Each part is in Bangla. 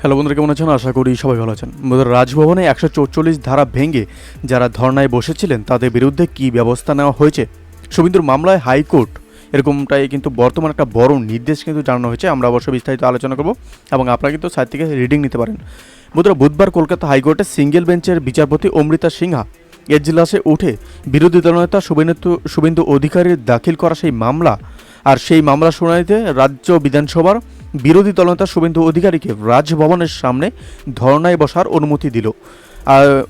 হ্যালো বন্ধুরা, কেমন আছেন? আশা করি সবাই ভালো আছেন। বন্ধুরা, রাজভবনে 144 ধারা ভেঙে যারা ধর্নায় বসেছিলেন তাদের বিরুদ্ধে কী ব্যবস্থা নেওয়া হয়েছে? শুভেন্দুর মামলায় হাইকোর্ট এরকমটাই কিন্তু বর্তমান একটা বড় নির্দেশ কিন্তু জানানো হয়েছে। আমরা অবশ্যই বিস্তারিত আলোচনা করব এবং আপনারা কিন্তু সাইট থেকে রিডিং নিতে পারেন। বন্ধুরা, বুধবার কলকাতা হাইকোর্টে সিঙ্গেল বেঞ্চের বিচারপতি অমৃতা সিনহা এজলাসে উঠে বিরোধী দলনেতা শুভেন্দু অধিকারীর দাখিল করা সেই মামলা আর সেই মামলা শুনানিতে রাজ্য বিধানসভার বিরোধী দলনেতা শুভেন্দু অধিকারীকে রাজভবনের সামনে ধর্নায় বসার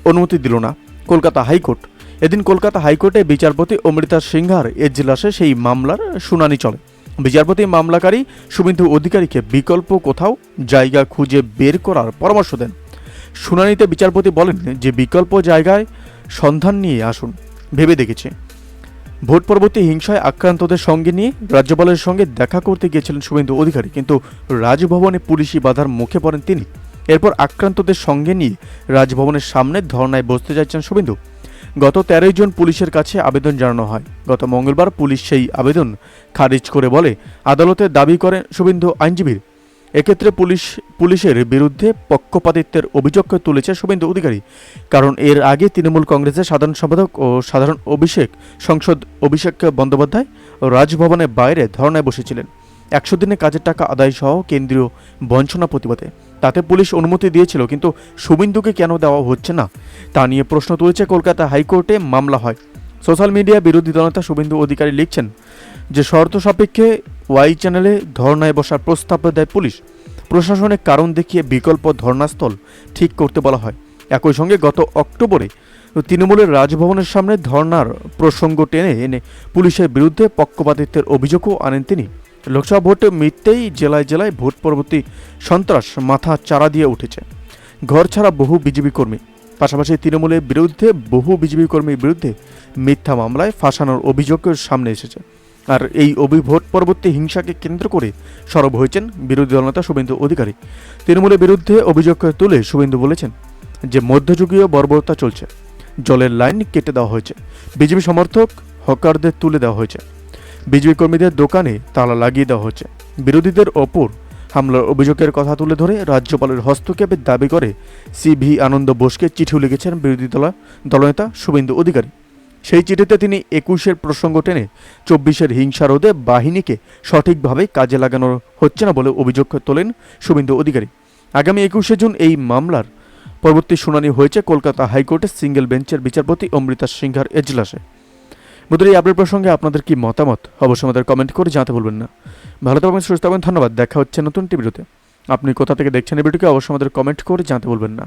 অনুমতি দিল না কলকাতা হাইকোর্ট। এদিন কলকাতা হাইকোর্টে বিচারপতি অমৃতা সিনহার এজলাসে সেই মামলার শুনানি চলে। বিচারপতি মামলাকারী শুভেন্দু অধিকারীকে বিকল্প কোথাও জায়গা খুঁজে বের করার পরামর্শ দেন। শুনানিতে বিচারপতি বলেন যে বিকল্প জায়গায় সন্ধান নিয়ে আসুন, ভেবে দেখেছে। ভোট পরবর্তী হিংসায় আক্রান্তদের সঙ্গে নিয়ে রাজ্যপালের সঙ্গে দেখা করতে গিয়েছিলেন শুভেন্দু অধিকারী, কিন্তু রাজভবনে পুলিশি বাধার মুখে পড়েন তিনি। এরপর আক্রান্তদের সঙ্গে নিয়ে রাজভবনের সামনে ধর্নায় বসতে যাচ্ছেন শুভেন্দু। গত 13 জন পুলিশের কাছে আবেদন জানানো হয়। গত মঙ্গলবার পুলিশ সেই আবেদন খারিজ করে বলে আদালতে দাবি করেন শুভেন্দু আইনজীবী। এক্ষেত্রে পুলিশের বিরুদ্ধে পক্ষপাতিত্বের অভিযোগ তুলেছে শুভেন্দু অধিকারী, কারণ এর আগে তৃণমূল কংগ্রেসের সাধারণ সম্পাদক ও সাধারণ অভিষেক বন্দ্যোপাধ্যায় রাজভবনের বাইরে ধর্নায় বসেছিলেন 100 দিনে কাজের টাকা আদায় সহ কেন্দ্রীয় বঞ্চনা প্রতিবাদে। তাতে পুলিশ অনুমতি দিয়েছিল, কিন্তু শুভেন্দুকে কেন দেওয়া হচ্ছে না তা নিয়ে প্রশ্ন তুলেছে কলকাতা হাইকোর্টে মামলা হয়। সোশ্যাল মিডিয়া বিরোধী দলনেতা শুভেন্দু অধিকারী লিখছেন যে শর্ত সাপেক্ষে ওয়াই চ্যানেলে ধর্নায় বসার প্রস্তাব দেয় পুলিশ। প্রশাসনের কারণ দেখিয়ে বিকল্প ধর্নাস্থল ঠিক করতে বলা হয়। একই সঙ্গে গত অক্টোবরে তৃণমূলের রাজভবনের সামনে ধর্নার প্রসঙ্গ টেনে এনে পুলিশের বিরুদ্ধে পক্ষপাতিত্বের অভিযোগও আনেন তিনি। লোকসভা ভোট মিটতেই জেলায় জেলায় ভোট পরবর্তী সন্ত্রাস মাথা চারা দিয়ে উঠেছে। ঘর ছাড়া বহু বিজেপি কর্মী, পাশাপাশি তৃণমূলের বিরুদ্ধে বহু বিজেপি কর্মীর বিরুদ্ধে মিথ্যা মামলায় ফাঁসানোর অভিযোগ সামনে এসেছে। আর এই ভোট পরবর্তী হিংসাকে কেন্দ্র করে সরব হয়েছেন বিরোধী দলনেতা শুভেন্দু অধিকারী। তৃণমূলের বিরুদ্ধে অভিযোগ তুলে শুভেন্দু বলেছেন যে মধ্যযুগীয় বর্বরতা চলছে, জলের লাইন কেটে দেওয়া হয়েছে, বিজেপি সমর্থক হকারদের তুলে দেওয়া হয়েছে, বিজেপি কর্মীদের দোকানে তালা লাগিয়ে দেওয়া হচ্ছে। বিরোধীদের ওপর হামলার অভিযোগের কথা তুলে ধরে রাজ্যপালের হস্তক্ষেপের দাবি করে CV আনন্দ বোসকে চিঠিও লিখেছেন বিরোধী দলনেতা শুভেন্দু অধিকারী। সেই চিঠিতে তিনি 21-এর প্রসঙ্গ টেনে 24-এর হিংসা রোধে বাহিনীকে সঠিকভাবে কাজে লাগানো হচ্ছে না বলে অভিযোগ তোলেন শুভেন্দু অধিকারী। আগামী 21শে জুন এই মামলার পরবর্তী শুনানি হয়েছে কলকাতা হাইকোর্টের সিঙ্গেল বেঞ্চের বিচারপতি অমৃতা সিনহার এজলাসে। বন্ধুরা, এই আপডেট প্রসঙ্গে আপনাদের কি মতামত অবশ্যই আমাদের কমেন্ট করে জানাতে ভুলবেন না। ভালো থাকবেন, সুস্থ থাকবেন, ধন্যবাদ। দেখা হচ্ছে নতুন ভিডিওতে। আপনি কোথা থেকে দেখছেন এই ভিডিওকে অবশ্যই আমাদের কমেন্ট করে জানাতে ভুলবেন না।